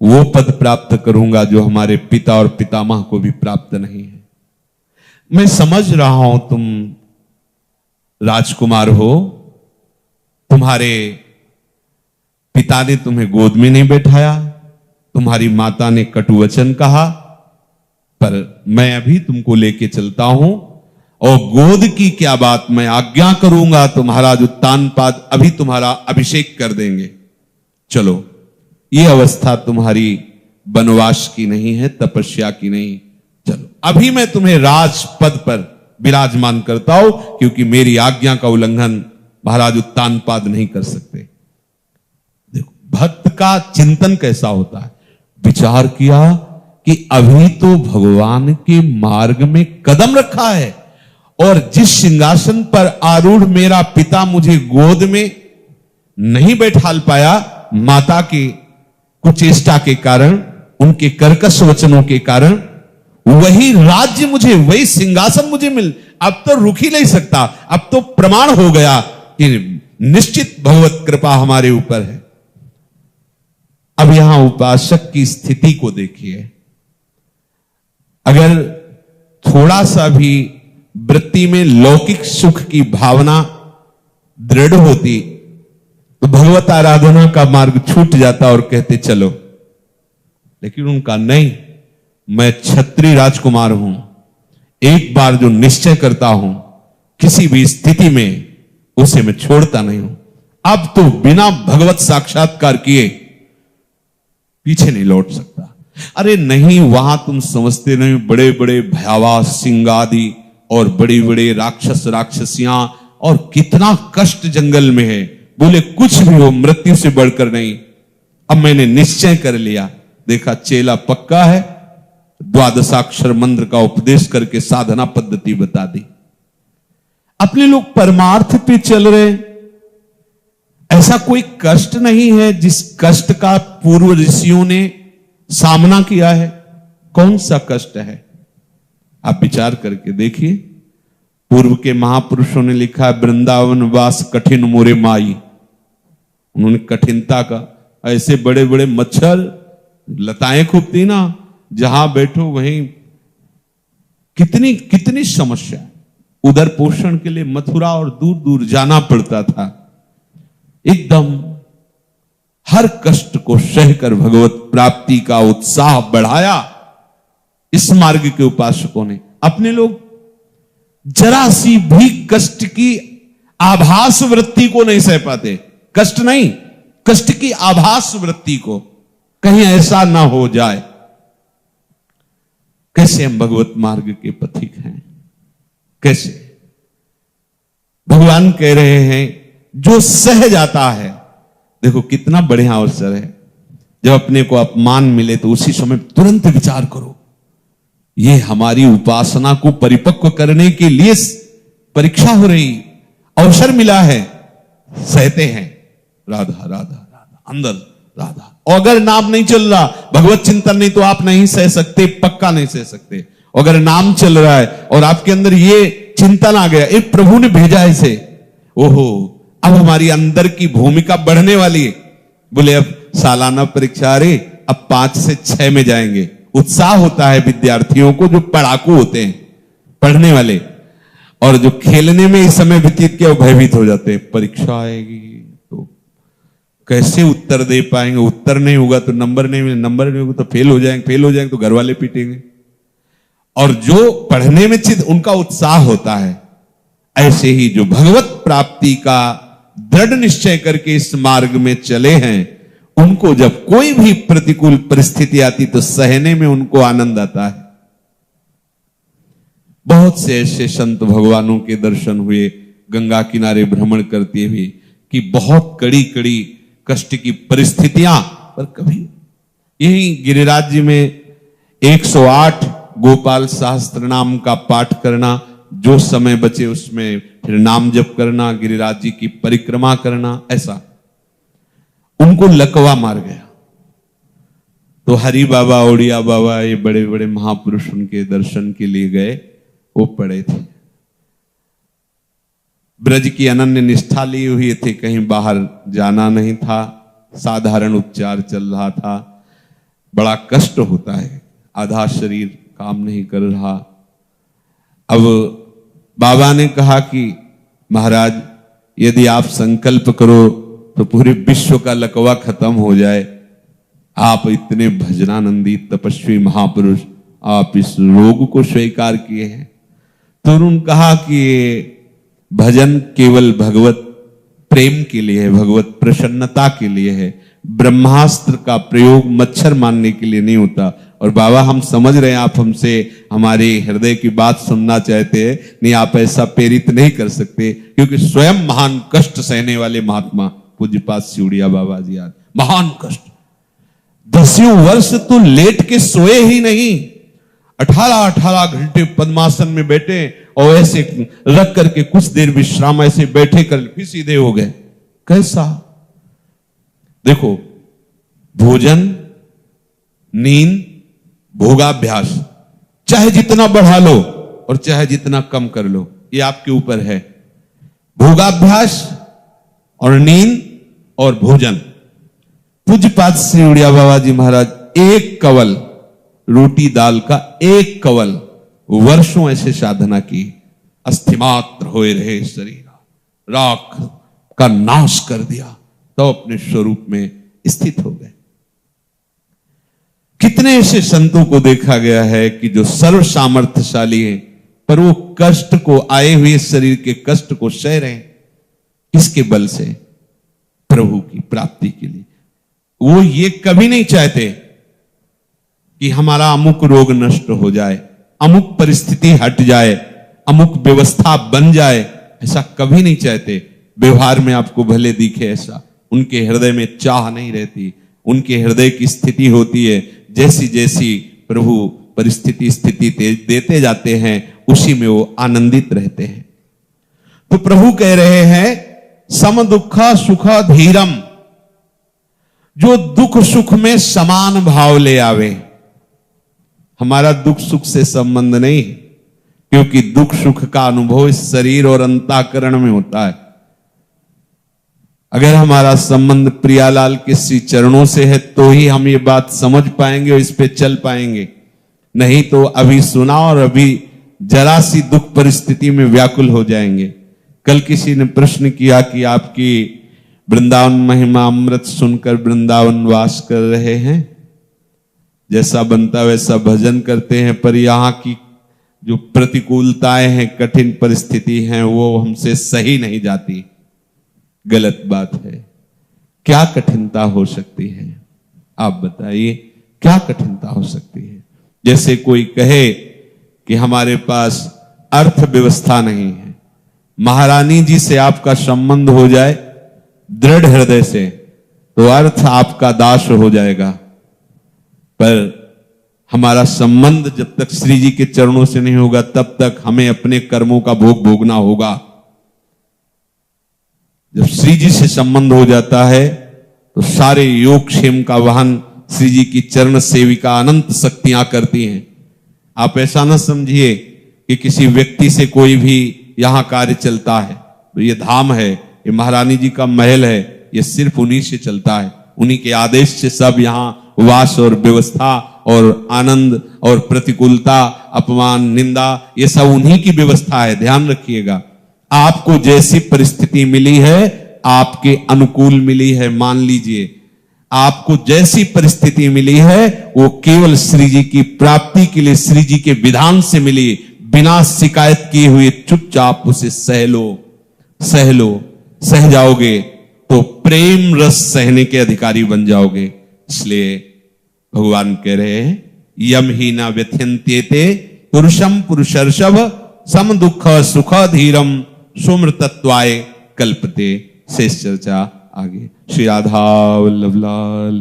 वो पद प्राप्त करूंगा जो हमारे पिता और पितामह को भी प्राप्त नहीं है। मैं समझ रहा हूं तुम राजकुमार हो, तुम्हारे पिता ने तुम्हें गोद में नहीं बैठाया, तुम्हारी माता ने कटुवचन कहा, पर मैं अभी तुमको लेके चलता हूं और गोद की क्या बात, मैं आज्ञा करूंगा तो महाराज उत्तानपाद अभी तुम्हारा अभिषेक कर देंगे। चलो, ये अवस्था तुम्हारी वनवास की नहीं है, तपस्या की नहीं। चलो अभी मैं तुम्हें राजपद पर विराजमान करता हूं, क्योंकि मेरी आज्ञा का उल्लंघन महाराज उत्तानपाद नहीं कर सकते। देखो भक्त का चिंतन कैसा होता है। विचार किया कि अभी तो भगवान के मार्ग में कदम रखा है और जिस सिंहासन पर आरूढ़ मेरा पिता मुझे गोद में नहीं बैठाल पाया, माता की कुचेष्टा के कारण, उनके कर्कश वचनों के कारण, वही राज्य मुझे, वही सिंहासन मुझे मिल, अब तो रुक ही नहीं सकता। अब तो प्रमाण हो गया कि निश्चित भगवत कृपा हमारे ऊपर है। अब यहां उपासक की स्थिति को देखिए। अगर थोड़ा सा भी वृत्ति में लौकिक सुख की भावना दृढ़ होती तो भगवत आराधना का मार्ग छूट जाता और कहते चलो, लेकिन उनका नहीं, मैं क्षत्रिय राजकुमार हूं, एक बार जो निश्चय करता हूं किसी भी स्थिति में उसे मैं छोड़ता नहीं हूं। अब तो बिना भगवत साक्षात्कार किए पीछे नहीं लौट सकता। अरे नहीं, वहां तुम समझते नहीं, बड़े बड़े भयावह सिंह आदि और बड़े बड़े राक्षस राक्षसियां और कितना कष्ट जंगल में है। बोले कुछ भी हो, मृत्यु से बढ़कर नहीं। अब मैंने निश्चय कर लिया, देखा चेला पक्का है, द्वादशाक्षर मंत्र का उपदेश करके साधना पद्धति बता दी। अपने लोग परमार्थ पे चल रहे। ऐसा कोई कष्ट नहीं है जिस कष्ट का पूर्व ऋषियों ने सामना किया है। कौन सा कष्ट है? आप विचार करके देखिए। पूर्व के महापुरुषों ने लिखा है, वृंदावन वास कठिन मोरे माई। उन्होंने कठिनता का, ऐसे बड़े बड़े मच्छर लताएं खूब थी ना, जहां बैठो वहीं कितनी कितनी समस्या। उदर पोषण के लिए मथुरा और दूर दूर जाना पड़ता था। एकदम हर कष्ट को सहकर भगवत प्राप्ति का उत्साह बढ़ाया इस मार्ग के उपासकों ने। अपने लोग जरा सी भी कष्ट की आभास वृत्ति को नहीं सह पाते। कष्ट नहीं, कष्ट की आभास वृत्ति को, कहीं ऐसा ना हो जाए। कैसे हम भगवत मार्ग के पथिक हैं? कैसे? भगवान कह रहे हैं जो सह जाता है। देखो कितना बढ़िया अवसर है। जब अपने को अपमान मिले तो उसी समय तुरंत विचार करो, ये हमारी उपासना को परिपक्व करने के लिए परीक्षा हो रही, अवसर मिला है, सहते हैं। राधा राधा राधा, अंदर राधा। और अगर नाम नहीं चल रहा, भगवत चिंतन नहीं, तो आप नहीं सह सकते, पक्का नहीं सह सकते। अगर नाम चल रहा है और आपके अंदर ये चिंतन आ गया, एक प्रभु ने भेजा इसे, ओहो अब हमारी अंदर की भूमिका बढ़ने वाली है। बोले अब सालाना परीक्षा, अरे अब 5 से 6 में जाएंगे। उत्साह होता है विद्यार्थियों को जो पढ़ाकू होते हैं, पढ़ने वाले, और जो खेलने में इस समय व्यतीत किया भयभीत हो जाते हैं। परीक्षा आएगी तो कैसे उत्तर दे पाएंगे, उत्तर नहीं होगा तो नंबर नहीं मिले, नंबर नहीं होगा तो फेल हो जाएंगे तो घर वाले पीटेंगे। और जो पढ़ने में चित उनका उत्साह होता है, ऐसे ही जो भगवत प्राप्ति का दृढ़ निश्चय करके इस मार्ग में चले हैं, उनको जब कोई भी प्रतिकूल परिस्थिति आती तो सहने में उनको आनंद आता है। बहुत से ऐसे संत भगवानों के दर्शन हुए गंगा किनारे भ्रमण करते हुए कि बहुत कड़ी कड़ी कष्ट की परिस्थितियां, पर कभी यही गिरिराज जी में 108 गोपाल सहस्त्र नाम का पाठ करना, जो समय बचे उसमें फिर नाम जप करना, गिरिराज जी की परिक्रमा करना, ऐसा उनको लकवा मार गया। तो हरि बाबा, ओडिया बाबा, ये बड़े बड़े महापुरुष उनके दर्शन के लिए गए, वो पड़े थे। ब्रज की अनन्य निष्ठा ली हुई थी, कहीं बाहर जाना नहीं था, साधारण उपचार चल रहा था। बड़ा कष्ट होता है, आधा शरीर काम नहीं कर रहा। अब बाबा ने कहा कि महाराज यदि आप संकल्प करो तो पूरे विश्व का लकवा खत्म हो जाए। आप इतने भजनानंदी तपस्वी महापुरुष, आप इस रोग को स्वीकार किए हैं। तो उन्होंने कहा कि भजन केवल भगवत प्रेम के लिए है, भगवत प्रसन्नता के लिए है। ब्रह्मास्त्र का प्रयोग मच्छर मारने के लिए नहीं होता। और बाबा हम समझ रहे हैं आप हमसे हमारे हृदय की बात सुनना चाहते हैं, नहीं आप ऐसा प्रेरित नहीं कर सकते, क्योंकि स्वयं महान कष्ट सहने वाले महात्मा पूज्यपाद सिउड़िया बाबा जी आज महान कष्ट 10 वर्ष तो लेट के सोए ही नहीं, 18 घंटे पद्मासन में बैठे और ऐसे रख करके कुछ देर विश्राम, ऐसे बैठे कर फिर सीधे हो गए। कैसा? देखो, भोजन, नींद, भोगाभ्यास चाहे जितना बढ़ा लो और चाहे जितना कम कर लो, ये आपके ऊपर है। भोगाभ्यास और नींद और भोजन। पूज्यपाद श्री उड़िया बाबा जी महाराज एक कवल रोटी दाल का एक कवल वर्षों ऐसे साधना की, अस्थिमात्र होए रहे शरीर, राख का नाश कर दिया, तो अपने स्वरूप में स्थित हो गए। कितने ऐसे संतों को देखा गया है कि जो सर्व सामर्थ्यशाली हैं, पर वो कष्ट को, आए हुए शरीर के कष्ट को सह रहे हैं, इसके बल से प्रभु की प्राप्ति के लिए। वो ये कभी नहीं चाहते कि हमारा अमुक रोग नष्ट हो जाए, अमुक परिस्थिति हट जाए, अमुक व्यवस्था बन जाए, ऐसा कभी नहीं चाहते। व्यवहार में आपको भले दिखे ऐसा, उनके हृदय में चाह नहीं रहती। उनके हृदय की स्थिति होती है, जैसी जैसी प्रभु परिस्थिति स्थिति देते जाते हैं, उसी में वो आनंदित रहते हैं। तो प्रभु कह रहे हैं सम दुखा सुखा धीरम, जो दुख सुख में समान भाव ले आवे। हमारा दुख सुख से संबंध नहीं, क्योंकि दुख सुख का अनुभव इस शरीर और अंतःकरण में होता है। अगर हमारा संबंध प्रियालाल के श्री चरणों से है तो ही हम ये बात समझ पाएंगे और इस पे चल पाएंगे, नहीं तो अभी सुना और अभी जरा सी दुख परिस्थिति में व्याकुल हो जाएंगे। कल किसी ने प्रश्न किया कि आपकी वृंदावन महिमा अमृत सुनकर वृंदावन वास कर रहे हैं, जैसा बनता वैसा भजन करते हैं, पर यहां की जो प्रतिकूलताएं हैं, कठिन परिस्थिति हैं, वो हमसे सही नहीं जाती। गलत बात है। क्या कठिनता हो सकती है? आप बताइए, क्या कठिनता हो सकती है? जैसे कोई कहे कि हमारे पास अर्थव्यवस्था नहीं है, महारानी जी से आपका संबंध हो जाए दृढ़ हृदय से, तो अर्थ आपका दास हो जाएगा। पर हमारा संबंध जब तक श्री जी के चरणों से नहीं होगा, तब तक हमें अपने कर्मों का भोग भोगना होगा। जब श्री जी से संबंध हो जाता है तो सारे योग क्षेम का वहन श्री जी की चरण सेविका अनंत शक्तियां करती हैं। आप ऐसा ना समझिए कि किसी व्यक्ति से कोई भी यहां कार्य चलता है। तो ये धाम है, ये महारानी जी का महल है, ये सिर्फ उन्हीं से चलता है। उन्हीं के आदेश से सब यहां वास और व्यवस्था और आनंद और प्रतिकूलता, अपमान, निंदा, ये सब उन्हीं की व्यवस्था है। ध्यान रखिएगा, आपको जैसी परिस्थिति मिली है आपके अनुकूल मिली है। मान लीजिए आपको जैसी परिस्थिति मिली है वो केवल श्री जी की प्राप्ति के लिए, श्री जी के विधान से मिली, बिना शिकायत किए हुए चुपचाप उसे सह लो, सह लो। सह जाओगे तो प्रेम रस सहने के अधिकारी बन जाओगे। इसलिए भगवान कह रहे हैं यम ही ना व्यथ्यन्त्येते पुरुषम पुरुषर्षभ सम दुख सुख धीरम सुमृतत्वाय कल्पते। शेष चर्चा आगे। श्री राधा वल्लभ लाल।